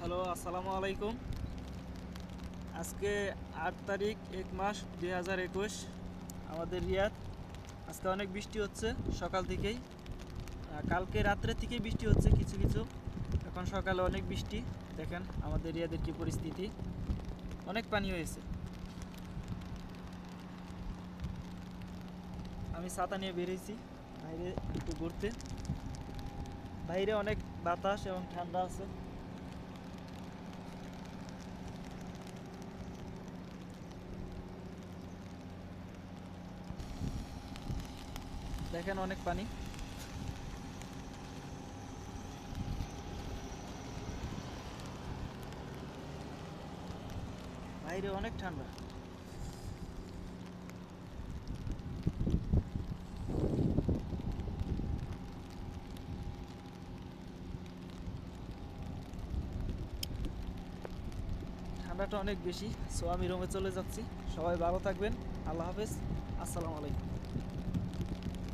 Hello, আসসালামু আলাইকুম। আজকে ৮ তারিখ ১ মাস ২০২১। আমাদের রিয়াদ আজকে অনেক বৃষ্টি হচ্ছে সকাল থেকেই। কালকে রাত্রে থেকেই বৃষ্টি হচ্ছে কিছু কিছু। এখন সকালে অনেক বৃষ্টি। দেখেন আমাদের রিয়াদের কি পরিস্থিতি, অনেক পানি হয়েছে। আমি ছাতা নিয়ে বেরিয়েছি বাইরে একটু ঘুরতে। বাইরে অনেক বাতাস এবং ঠান্ডা আছে। দেখেন অনেক পানি। বাইরে অনেক ঠান্ডা। ঠান্ডাটা অনেক বেশি। সো আমি রুমে চলে যাচ্ছি। সবাই ভালো থাকবেন। আল্লাহ হাফেজ। আসসালামু আলাইকুম।